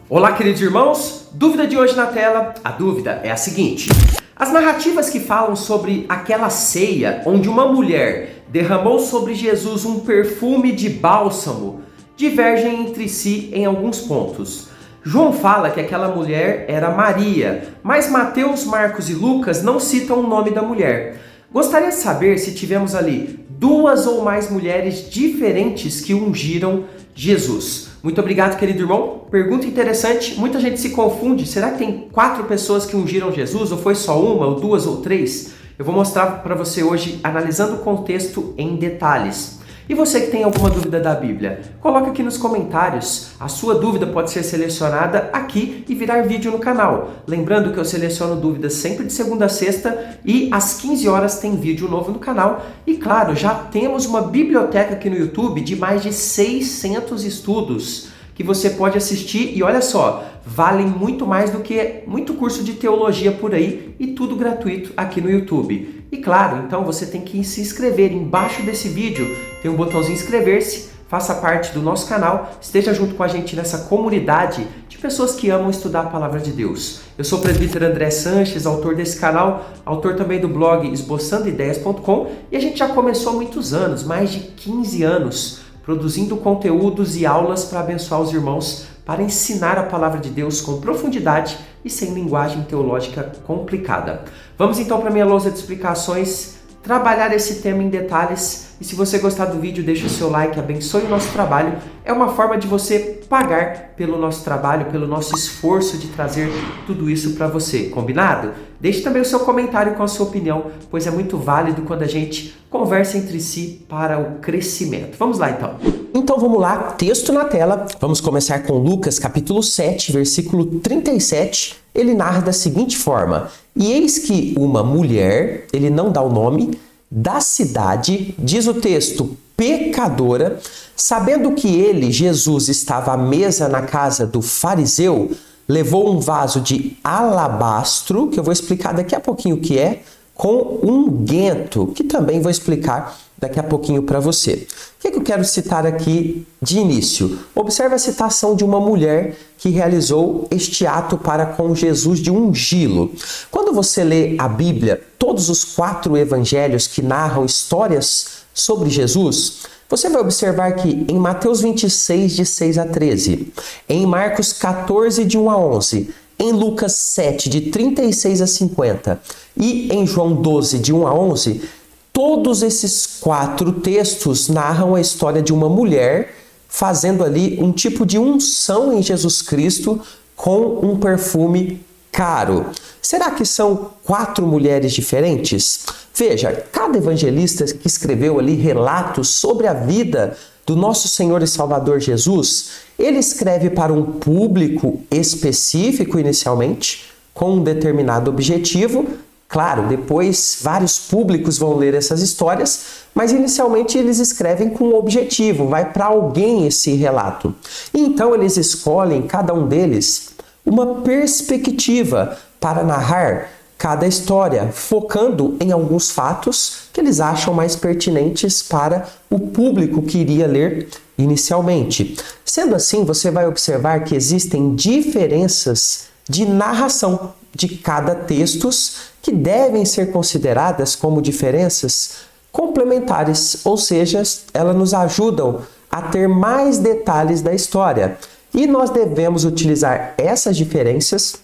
Olá, queridos irmãos! Dúvida de hoje na tela. A dúvida é a seguinte: as narrativas que falam sobre aquela ceia onde uma mulher derramou sobre Jesus um perfume de bálsamo divergem entre si em alguns pontos. João fala que aquela mulher era Maria, mas Mateus, Marcos e Lucas não citam o nome da mulher. Gostaria de saber se tivemos ali duas ou mais mulheres diferentes que ungiram Jesus. Muito obrigado, querido irmão. Pergunta interessante, muita gente se confunde. Será que tem 4 pessoas que ungiram Jesus? Ou foi só uma, ou 2 ou 3? Eu vou mostrar para você hoje, analisando o contexto em detalhes. E você que tem alguma dúvida da Bíblia, coloca aqui nos comentários. A sua dúvida pode ser selecionada aqui e virar vídeo no canal. Lembrando que eu seleciono dúvidas sempre de segunda a sexta e às 15 horas tem vídeo novo no canal. E claro, já temos uma biblioteca aqui no YouTube de mais de 600 estudos que você pode assistir e olha só, valem muito mais do que muito curso de teologia por aí e tudo gratuito aqui no YouTube. E claro, então você tem que se inscrever. Embaixo desse vídeo tem um botãozinho inscrever-se, faça parte do nosso canal, esteja junto com a gente nessa comunidade de pessoas que amam estudar a Palavra de Deus. Eu sou o presbítero André Sanches, autor desse canal, autor também do blog esboçandoideias.com e a gente já começou há muitos anos, mais de 15 anos, produzindo conteúdos e aulas para abençoar os irmãos, para ensinar a Palavra de Deus com profundidade e sem linguagem teológica complicada. Vamos então para a minha lousa de explicações, trabalhar esse tema em detalhes. E se você gostar do vídeo, deixa o seu like, abençoe o nosso trabalho. É uma forma de você pagar pelo nosso trabalho, pelo nosso esforço de trazer tudo isso para você, combinado? Deixe também o seu comentário com a sua opinião, pois é muito válido quando a gente conversa entre si para o crescimento. Vamos lá então. Então vamos lá, texto na tela. Vamos começar com Lucas capítulo 7, versículo 37. Ele narra da seguinte forma: e eis que uma mulher, ele não dá o nome, da cidade, diz o texto, pecadora, sabendo que ele, Jesus, estava à mesa na casa do fariseu, levou um vaso de alabastro, que eu vou explicar daqui a pouquinho o que é, com unguento, que também vou explicar daqui a pouquinho para você. O que eu quero citar aqui de início? Observe a citação de uma mulher que realizou este ato para com Jesus de ungí-lo. Quando você lê a Bíblia, todos os 4 evangelhos que narram histórias sobre Jesus, você vai observar que em Mateus 26, de 6 a 13, em Marcos 14, de 1 a 11, em Lucas 7, de 36 a 50 e em João 12, de 1 a 11, todos esses 4 textos narram a história de uma mulher fazendo ali um tipo de unção em Jesus Cristo com um perfume caro. Será que são 4 mulheres diferentes? Veja, cada evangelista que escreveu ali relatos sobre a vida do nosso Senhor e Salvador Jesus, ele escreve para um público específico inicialmente, com um determinado objetivo. Claro, depois vários públicos vão ler essas histórias, mas inicialmente eles escrevem com um objetivo, vai para alguém esse relato. E então eles escolhem, cada um deles, uma perspectiva para narrar cada história, focando em alguns fatos que eles acham mais pertinentes para o público que iria ler inicialmente. Sendo assim, você vai observar que existem diferenças de narração de cada textos que devem ser consideradas como diferenças complementares, ou seja, elas nos ajudam a ter mais detalhes da história. E nós devemos utilizar essas diferenças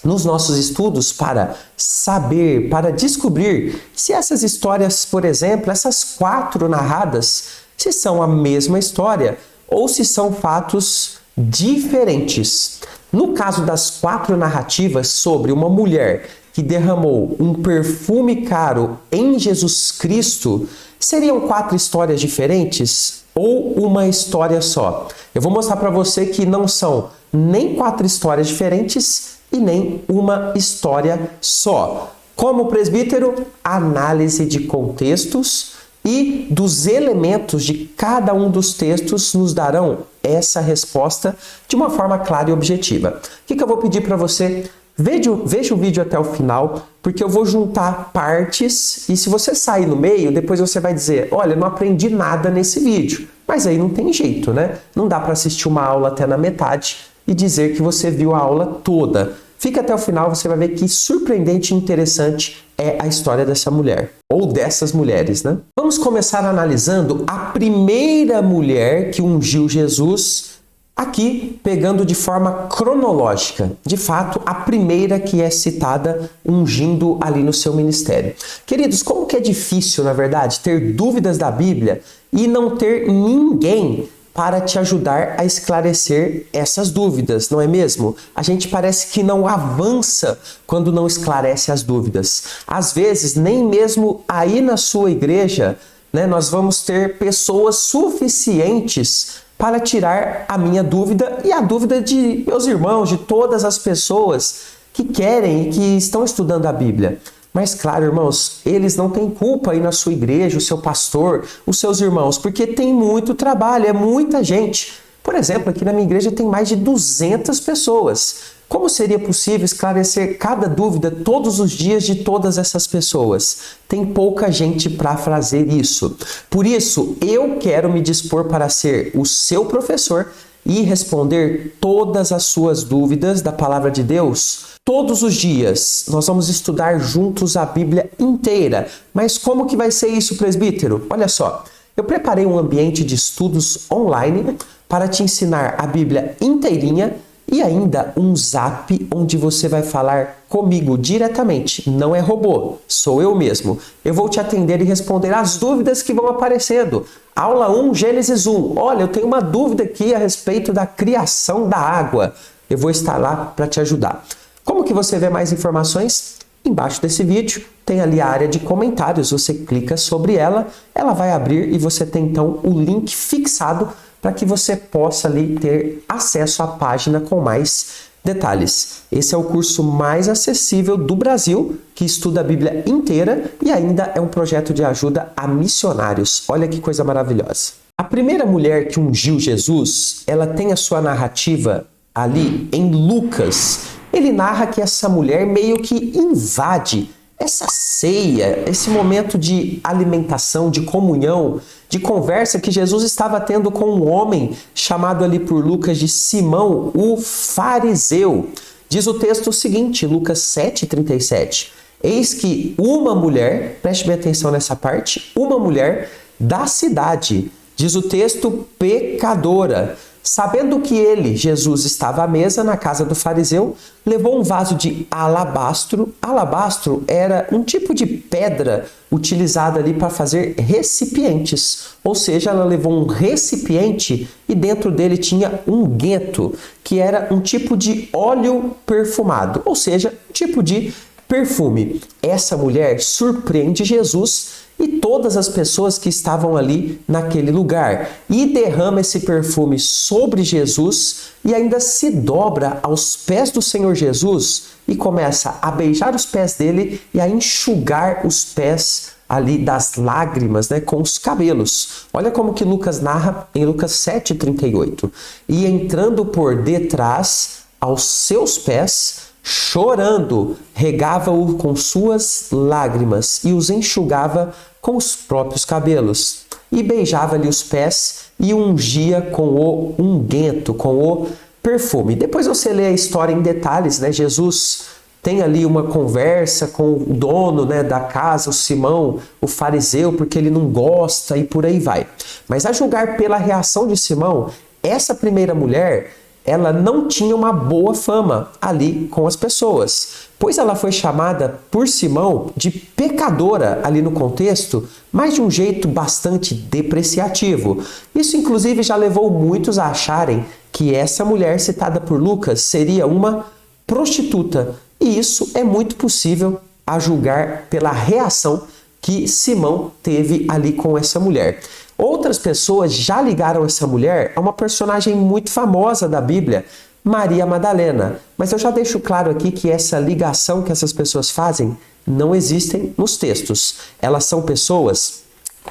nos nossos estudos para saber, para descobrir se essas histórias, por exemplo, essas 4 narradas, se são a mesma história ou se são fatos diferentes. No caso das 4 narrativas sobre uma mulher que derramou um perfume caro em Jesus Cristo, seriam 4 histórias diferentes ou uma história só? Eu vou mostrar para você que não são nem 4 histórias diferentes e nem uma história só. Como presbítero, análise de contextos e dos elementos de cada um dos textos nos darão essa resposta de uma forma clara e objetiva. O que eu vou pedir para você? Veja o vídeo até o final, porque eu vou juntar partes e se você sair no meio, depois você vai dizer, olha, não aprendi nada nesse vídeo. Mas aí não tem jeito, né? Não dá para assistir uma aula até na metade e dizer que você viu a aula toda. Fica até o final, você vai ver que surpreendente e interessante é a história dessa mulher, ou dessas mulheres, né? Vamos começar analisando a primeira mulher que ungiu Jesus, aqui pegando de forma cronológica. De fato, a primeira que é citada ungindo ali no seu ministério. Queridos, como que é difícil, na verdade, ter dúvidas da Bíblia e não ter ninguém para te ajudar a esclarecer essas dúvidas, não é mesmo? A gente parece que não avança quando não esclarece as dúvidas. Às vezes, nem mesmo aí na sua igreja, né, nós vamos ter pessoas suficientes para tirar a minha dúvida e a dúvida de meus irmãos, de todas as pessoas que querem e que estão estudando a Bíblia. Mas claro, irmãos, eles não têm culpa aí na sua igreja, o seu pastor, os seus irmãos, porque tem muito trabalho, é muita gente. Por exemplo, aqui na minha igreja tem mais de 200 pessoas. Como seria possível esclarecer cada dúvida todos os dias de todas essas pessoas? Tem pouca gente para fazer isso. Por isso, eu quero me dispor para ser o seu professor e responder todas as suas dúvidas da palavra de Deus. Todos os dias nós vamos estudar juntos a Bíblia inteira. Mas como que vai ser isso, presbítero? Olha só, eu preparei um ambiente de estudos online para te ensinar a Bíblia inteirinha e ainda um zap onde você vai falar comigo diretamente. Não é robô, sou eu mesmo. Eu vou te atender e responder as dúvidas que vão aparecendo. Aula 1, Gênesis 1. Olha, eu tenho uma dúvida aqui a respeito da criação da água. Eu vou estar lá para te ajudar. Como que você vê mais informações? Embaixo desse vídeo tem ali a área de comentários. Você clica sobre ela, ela vai abrir e você tem então o link fixado para que você possa ali ter acesso à página com mais detalhes. Esse é o curso mais acessível do Brasil, que estuda a Bíblia inteira e ainda é um projeto de ajuda a missionários. Olha que coisa maravilhosa. A primeira mulher que ungiu Jesus, ela tem a sua narrativa ali em Lucas. Ele narra que essa mulher meio que invade essa ceia, esse momento de alimentação, de comunhão, de conversa que Jesus estava tendo com um homem chamado ali por Lucas de Simão, o fariseu. Diz o texto o seguinte, Lucas 7,37. Eis que uma mulher, preste bem atenção nessa parte, uma mulher da cidade, diz o texto, pecadora, sabendo que ele, Jesus, estava à mesa na casa do fariseu, levou um vaso de alabastro. Alabastro era um tipo de pedra utilizada ali para fazer recipientes. Ou seja, ela levou um recipiente e dentro dele tinha unguento, que era um tipo de óleo perfumado, ou seja, um tipo de perfume. Essa mulher surpreende Jesus e todas as pessoas que estavam ali naquele lugar e derrama esse perfume sobre Jesus e ainda se dobra aos pés do Senhor Jesus e começa a beijar os pés dele e a enxugar os pés ali das lágrimas, né, com os cabelos. Olha como que Lucas narra em Lucas 7,38. E entrando por detrás aos seus pés, chorando, regava-o com suas lágrimas e os enxugava com os próprios cabelos. E beijava-lhe os pés e ungia com o unguento, com o perfume. Depois você lê a história em detalhes, né? Jesus tem ali uma conversa com o dono, né, da casa, o Simão, o fariseu, porque ele não gosta e por aí vai. Mas a julgar pela reação de Simão, essa primeira mulher, ela não tinha uma boa fama ali com as pessoas, pois ela foi chamada por Simão de pecadora ali no contexto, mas de um jeito bastante depreciativo. Isso inclusive já levou muitos a acharem que essa mulher citada por Lucas seria uma prostituta. E isso é muito possível a julgar pela reação que Simão teve ali com essa mulher. Outras pessoas já ligaram essa mulher a uma personagem muito famosa da Bíblia, Maria Madalena. Mas eu já deixo claro aqui que essa ligação que essas pessoas fazem não existem nos textos. Elas são pessoas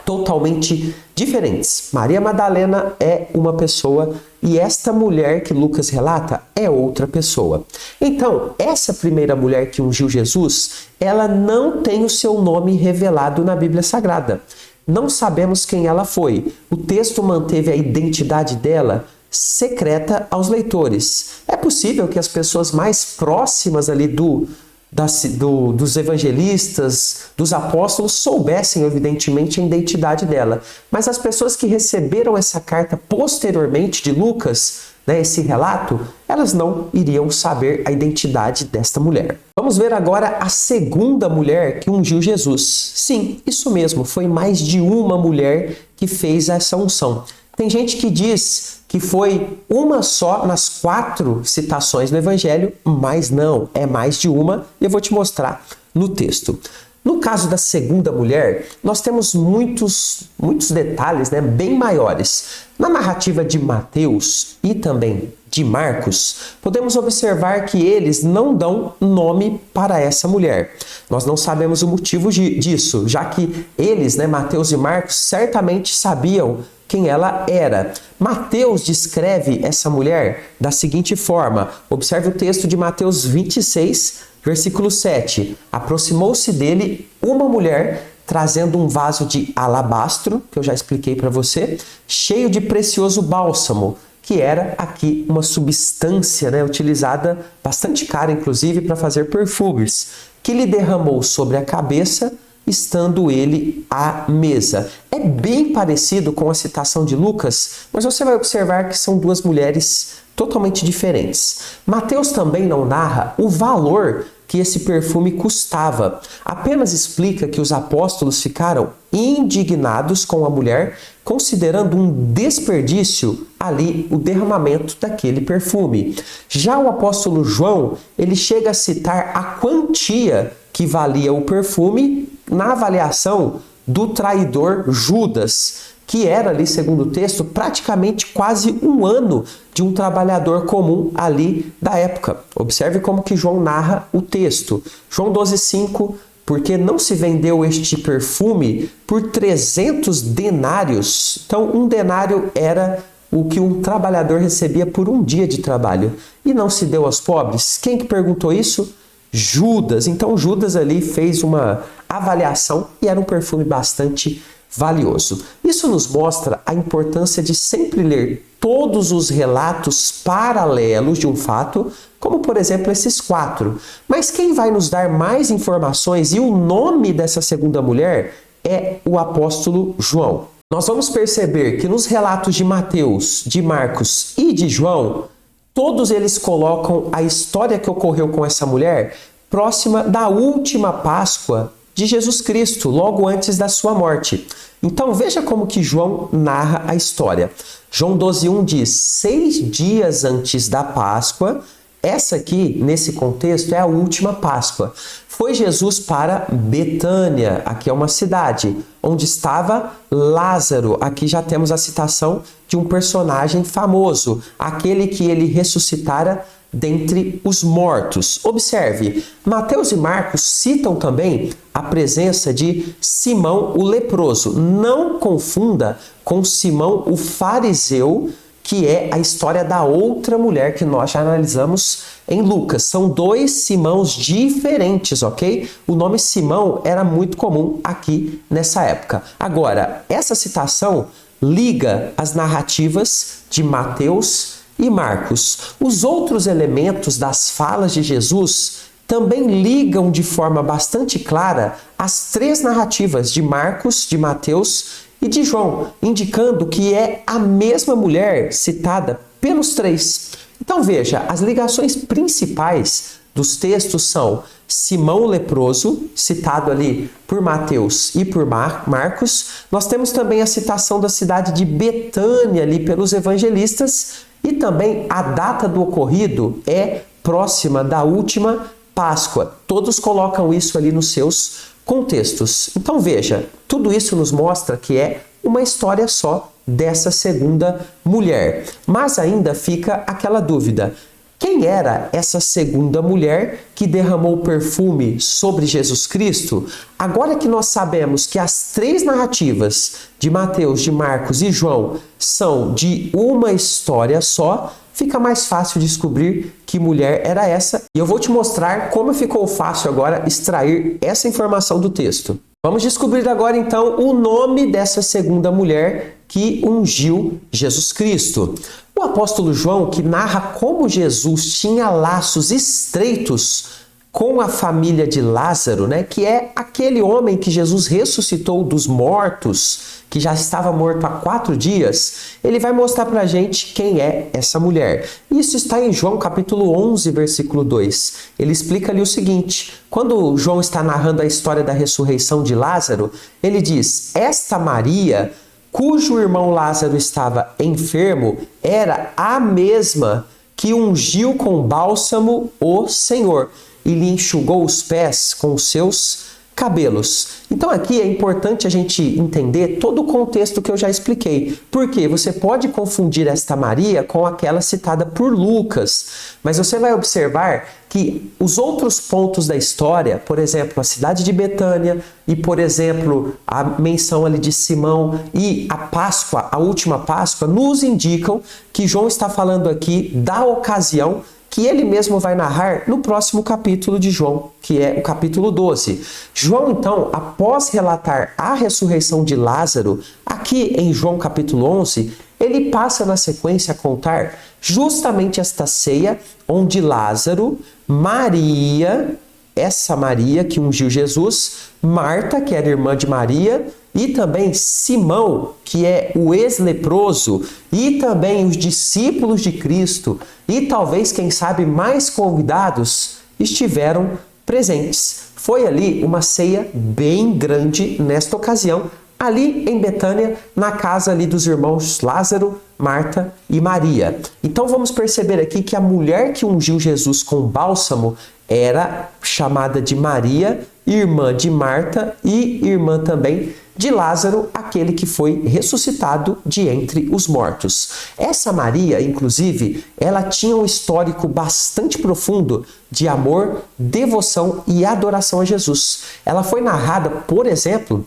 totalmente diferentes. Maria Madalena é uma pessoa e esta mulher que Lucas relata é outra pessoa. Então, essa primeira mulher que ungiu Jesus, ela não tem o seu nome revelado na Bíblia Sagrada. Não sabemos quem ela foi. O texto manteve a identidade dela secreta aos leitores. É possível que as pessoas mais próximas ali dos evangelistas, dos apóstolos, soubessem, evidentemente, a identidade dela. Mas as pessoas que receberam essa carta posteriormente de Lucas, esse relato, elas não iriam saber a identidade desta mulher. Vamos ver agora a segunda mulher que ungiu Jesus. Sim, isso mesmo, foi mais de uma mulher que fez essa unção. Tem gente que diz que foi uma só nas 4 citações no Evangelho, mas não, é mais de uma, e eu vou te mostrar no texto. No caso da segunda mulher, nós temos muitos detalhes, bem maiores. Na narrativa de Mateus e também de Marcos, podemos observar que eles não dão nome para essa mulher. Nós não sabemos o motivo disso, já que eles, Mateus e Marcos, certamente sabiam quem ela era. Mateus descreve essa mulher da seguinte forma. Observe o texto de Mateus 26, versículo 7. Aproximou-se dele uma mulher trazendo um vaso de alabastro, que eu já expliquei para você, cheio de precioso bálsamo, que era aqui uma substância, utilizada, bastante cara inclusive, para fazer perfumes, que lhe derramou sobre a cabeça, estando ele à mesa. É bem parecido com a citação de Lucas, mas você vai observar que são 2 mulheres totalmente diferentes. Mateus também não narra o valor que esse perfume custava. Apenas explica que os apóstolos ficaram indignados com a mulher, considerando um desperdício ali o derramamento daquele perfume. Já o apóstolo João, ele chega a citar a quantia que valia o perfume na avaliação do traidor Judas, que era ali, segundo o texto, praticamente quase um ano de um trabalhador comum ali da época. Observe como que João narra o texto. João 12,5, porque não se vendeu este perfume por 300 denários. Então, um denário era o que um trabalhador recebia por um dia de trabalho. E não se deu aos pobres? Quem que perguntou isso? Judas. Então, Judas ali fez uma avaliação e era um perfume bastante valioso. Isso nos mostra a importância de sempre ler todos os relatos paralelos de um fato, como por exemplo esses 4. Mas quem vai nos dar mais informações e o nome dessa segunda mulher é o apóstolo João. Nós vamos perceber que nos relatos de Mateus, de Marcos e de João, todos eles colocam a história que ocorreu com essa mulher próxima da última Páscoa de Jesus Cristo, logo antes da sua morte. Então veja como que João narra a história. João 12,1 diz: 6 dias antes da Páscoa, essa aqui, nesse contexto, é a última Páscoa. Foi Jesus para Betânia, aqui é uma cidade, onde estava Lázaro. Aqui já temos a citação de um personagem famoso, aquele que ele ressuscitara dentre os mortos. Observe, Mateus e Marcos citam também a presença de Simão o leproso. Não confunda com Simão o fariseu, que é a história da outra mulher que nós já analisamos em Lucas. São 2 Simãos diferentes, ok? O nome Simão era muito comum aqui nessa época. Agora, essa citação liga as narrativas de Mateus e Marcos. Os outros elementos das falas de Jesus também ligam de forma bastante clara as 3 narrativas de Marcos, de Mateus e de João, indicando que é a mesma mulher citada pelos 3. Então veja, as ligações principais dos textos são Simão o leproso, citado ali por Mateus e por Marcos. Nós temos também a citação da cidade de Betânia ali pelos evangelistas, e também a data do ocorrido é próxima da última Páscoa. Todos colocam isso ali nos seus contextos. Então veja, tudo isso nos mostra que é uma história só dessa segunda mulher. Mas ainda fica aquela dúvida: quem era essa segunda mulher que derramou o perfume sobre Jesus Cristo? Agora que nós sabemos que as 3 narrativas de Mateus, de Marcos e João são de uma história só, fica mais fácil descobrir que mulher era essa. E eu vou te mostrar como ficou fácil agora extrair essa informação do texto. Vamos descobrir agora então o nome dessa segunda mulher que ungiu Jesus Cristo. O apóstolo João, que narra como Jesus tinha laços estreitos com a família de Lázaro, né, que é aquele homem que Jesus ressuscitou dos mortos, que já estava morto há 4 dias, ele vai mostrar pra gente quem é essa mulher. Isso está em João capítulo 11, versículo 2. Ele explica ali o seguinte: quando João está narrando a história da ressurreição de Lázaro, ele diz: esta Maria, cujo irmão Lázaro estava enfermo, era a mesma que ungiu com bálsamo o Senhor e lhe enxugou os pés com os seus cabelos. Então aqui é importante a gente entender todo o contexto que eu já expliquei, porque você pode confundir esta Maria com aquela citada por Lucas, mas você vai observar que os outros pontos da história, por exemplo, a cidade de Betânia e, por exemplo, a menção ali de Simão e a Páscoa, a última Páscoa, nos indicam que João está falando aqui da ocasião que ele mesmo vai narrar no próximo capítulo de João, que é o capítulo 12. João, então, após relatar a ressurreição de Lázaro, aqui em João capítulo 11, ele passa na sequência a contar justamente esta ceia, onde Lázaro, Maria, essa Maria que ungiu Jesus, Marta, que era irmã de Maria, e também Simão, que é o ex-leproso, e também os discípulos de Cristo, e talvez, quem sabe, mais convidados, estiveram presentes. Foi ali uma ceia bem grande nesta ocasião, ali em Betânia, na casa ali dos irmãos Lázaro, Marta e Maria. Então vamos perceber aqui que a mulher que ungiu Jesus com bálsamo era chamada de Maria, irmã de Marta e irmã também de Lázaro, aquele que foi ressuscitado de entre os mortos. Essa Maria, inclusive, ela tinha um histórico bastante profundo de amor, devoção e adoração a Jesus. Ela foi narrada, por exemplo,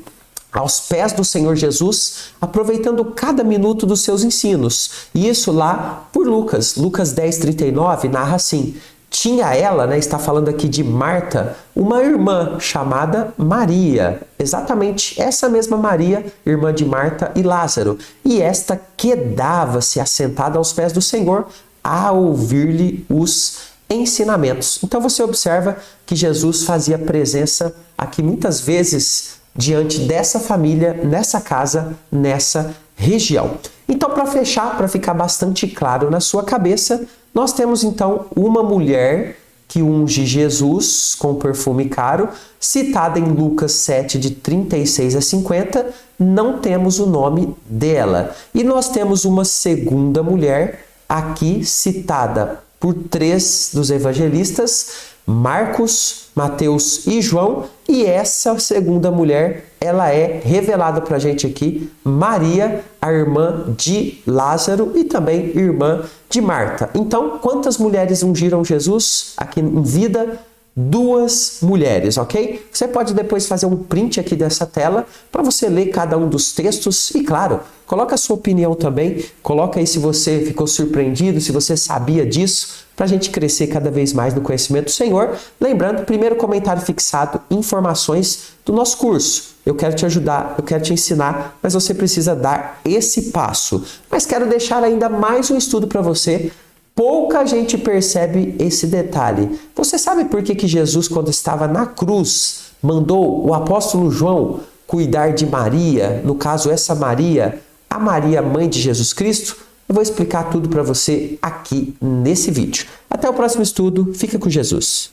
aos pés do Senhor Jesus, aproveitando cada minuto dos seus ensinos. E isso lá por Lucas. Lucas 10:39 narra assim: tinha ela, né, está falando aqui de Marta, uma irmã chamada Maria. Exatamente essa mesma Maria, irmã de Marta e Lázaro. E esta quedava-se assentada aos pés do Senhor a ouvir-lhe os ensinamentos. Então você observa que Jesus fazia presença aqui muitas vezes diante dessa família, nessa casa, nessa região. Então, para fechar, para ficar bastante claro na sua cabeça, nós temos então uma mulher que unge Jesus com perfume caro, citada em Lucas 7, de 36 a 50, não temos o nome dela. E nós temos uma segunda mulher aqui citada por 3 dos evangelistas, Marcos, Mateus e João, e essa segunda mulher, ela é revelada para a gente aqui, Maria, a irmã de Lázaro e também irmã de Marta. Então, quantas mulheres ungiram Jesus aqui em vida? 2 mulheres, ok? Você pode depois fazer um print aqui dessa tela para você ler cada um dos textos e, claro, coloca a sua opinião também, coloca aí se você ficou surpreendido, se você sabia disso, para a gente crescer cada vez mais no conhecimento do Senhor. Lembrando, primeiro comentário fixado, informações do nosso curso. Eu quero te ajudar, eu quero te ensinar, mas você precisa dar esse passo. Mas quero deixar ainda mais um estudo para você. Pouca gente percebe esse detalhe. Você sabe por que Jesus, quando estava na cruz, mandou o apóstolo João cuidar de Maria, no caso essa Maria, a Maria, mãe de Jesus Cristo? Eu vou explicar tudo para você aqui nesse vídeo. Até o próximo estudo. Fica com Jesus.